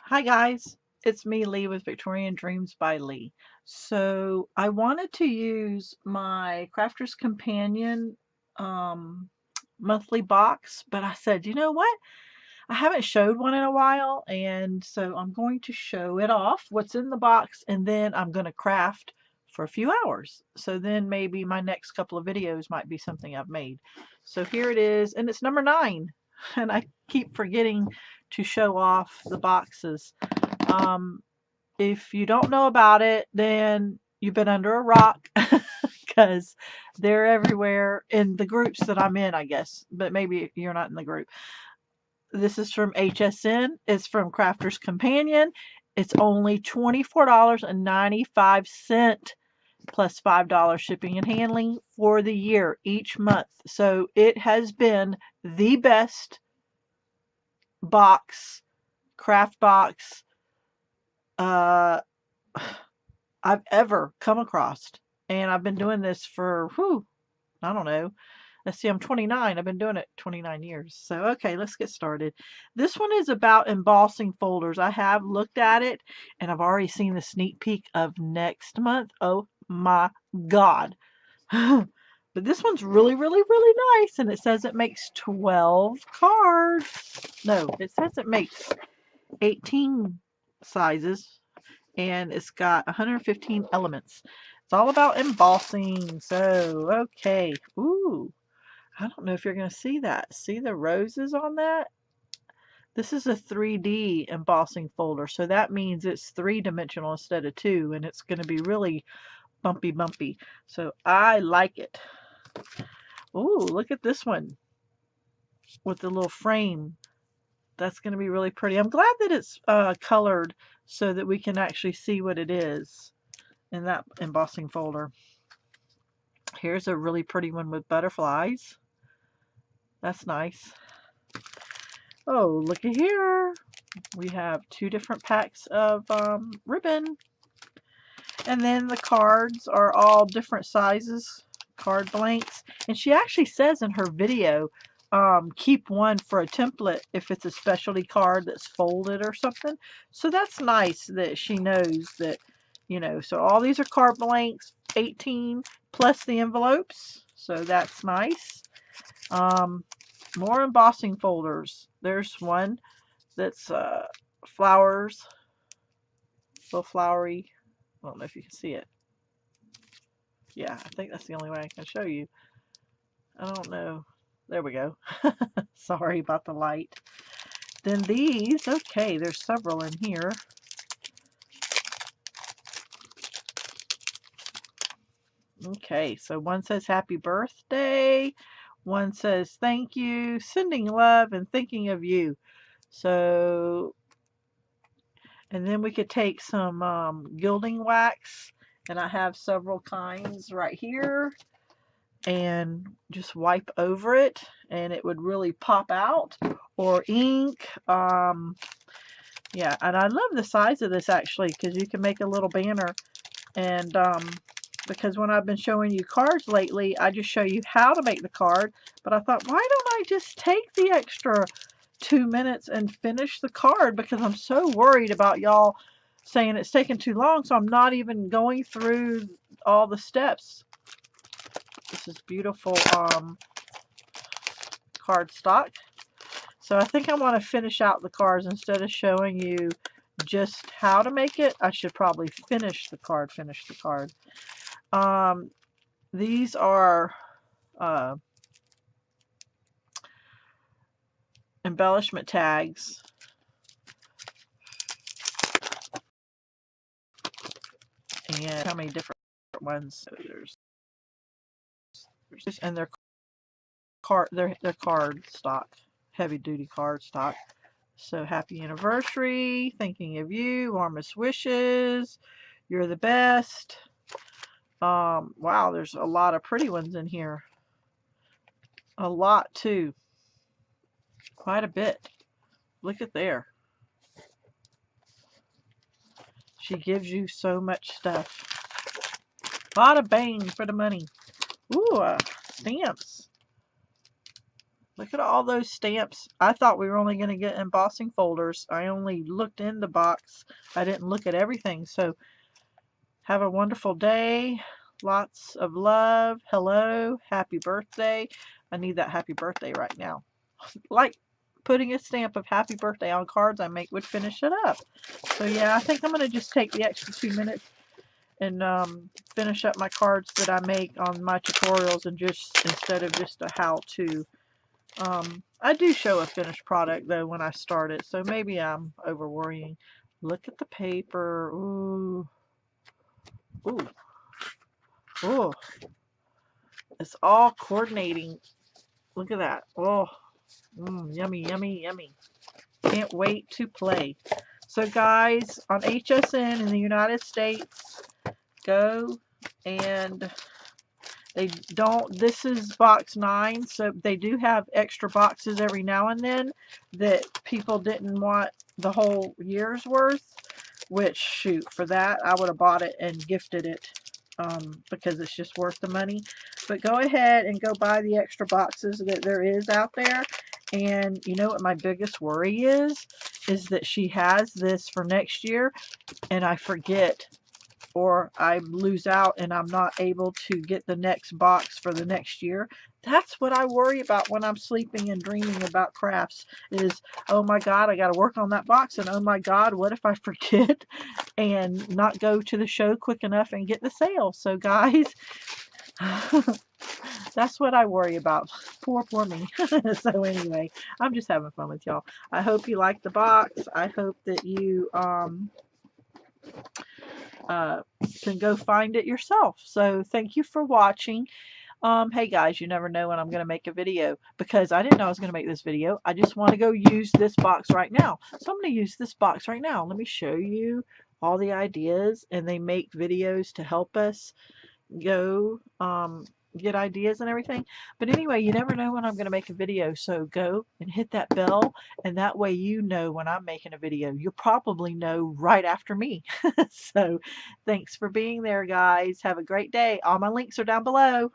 Hi guys, it's me, Leigh, with Victorian Dreams by Leigh. So I wanted to use my Crafter's Companion um, monthly box, but I said, you know what? I haven't showed one in a while, and so I'm going to show it off, what's in the box, and then I'm going to craft for a few hours. So then maybe my next couple of videos might be something I've made. So here it is, and it's number 9, and I keep forgetting to show off the boxes. Um, if you don't know about it, then you've been under a rock because they're everywhere in the groups that I'm in, I guess. But maybe you're not in the group. This is from HSN. It's from Crafter's Companion. It's only $24.95 plus $5 shipping and handling for the year each month. So it has been the best box, craft box, uh, I've ever come across. And I've been doing this for, I don't know. Let's see, I'm 29. I've been doing it 29 years. So, okay, let's get started. This one is about embossing folders. I have looked at it and I've already seen the sneak peek of next month. Oh my God. But this one's really, really, really nice. And it says it makes 12 cards. No, it says it makes 18 sizes and it's got 115 elements. It's all about embossing. So, okay. Ooh, I don't know if you're going to see that. See the roses on that? This is a 3D embossing folder. So that means it's 3-dimensional instead of 2. And it's going to be really bumpy, bumpy. So I like it. Ooh, look at this one with the little frame. That's going to be really pretty. I'm glad that it's colored so that we can actually see what it is in that embossing folder. Here's a really pretty one with butterflies. That's nice. Oh, look at here. We have 2 different packs of ribbon. And then the cards are all different sizes, card blanks. And she actually says in her video, keep one for a template if it's a specialty card that's folded or something. So that's nice that she knows that, so all these are card blanks, 18 plus the envelopes. So that's nice. More embossing folders. There's one that's flowers, little flowery. I don't know if you can see it. Yeah, I think that's the only way I can show you. I don't know. There we go. Sorry about the light. Then these, okay, there's several in here. Okay, so one says happy birthday. One says thank you, sending love and thinking of you. So, and then we could take some gilding wax, and I have several kinds right here, and just wipe over it and it would really pop out. Or ink. Yeah, and I love the size of this actually because you can make a little banner. And because when I've been showing you cards lately, I just show you how to make the card. But I thought, why don't I just take the extra 2 minutes and finish the card, because I'm so worried about y'all saying it's taking too long, so I'm not even going through all the steps. This is beautiful cardstock. So I think I want to finish out the cards instead of showing you just how to make it. I should probably finish the card. These are embellishment tags. And how many different ones? So there's and they're card stock, heavy duty card stock. So happy anniversary, thinking of you, warmest wishes, you're the best. Wow, there's a lot of pretty ones in here. A lot too. Quite a bit. Look at there. She gives you so much stuff. A lot of bang for the money. Ooh, stamps. Look at all those stamps. I thought we were only going to get embossing folders. I only looked in the box. I didn't look at everything. So have a wonderful day. Lots of love. Hello. Happy birthday. I need that happy birthday right now. Like putting a stamp of happy birthday on cards I make would finish it up. So yeah, I think I'm going to just take the extra 2 minutes and finish up my cards that I make on my tutorials, and just instead of just a how-to. I do show a finished product though when I start it, so maybe I'm over worrying. Look at the paper. Ooh. Ooh. Ooh. It's all coordinating. Look at that. Oh. Yummy, yummy, yummy. Can't wait to play. So guys, on HSN in the United States, go and this is box 9, so they do have extra boxes every now and then that people didn't want the whole year's worth, which, shoot, for that I would have bought it and gifted it, because it's just worth the money. But go ahead and go buy the extra boxes that there is out there. And you know what my biggest worry is that she has this for next year and I forget, or I lose out and I'm not able to get the next box for the next year. That's what I worry about when I'm sleeping and dreaming about crafts is, oh my God, I got to work on that box, and oh my God, what if I forget and not go to the show quick enough and get the sale? So guys, that's what I worry about. Poor me. So anyway, I'm just having fun with y'all. I hope you like the box. I hope that you can go find it yourself. So thank you for watching. Hey guys, you never know when I'm going to make a video, because I didn't know I was going to make this video. I just want to go use this box right now. So I'm going to use this box right now. Let me show you all the ideas, and they make videos to help us go get ideas and everything. But anyway, you never know when I'm going to make a video, so go and hit that bell, and that way you know when I'm making a video. You'll probably know right after me. So thanks for being there, guys. Have a great day. All my links are down below.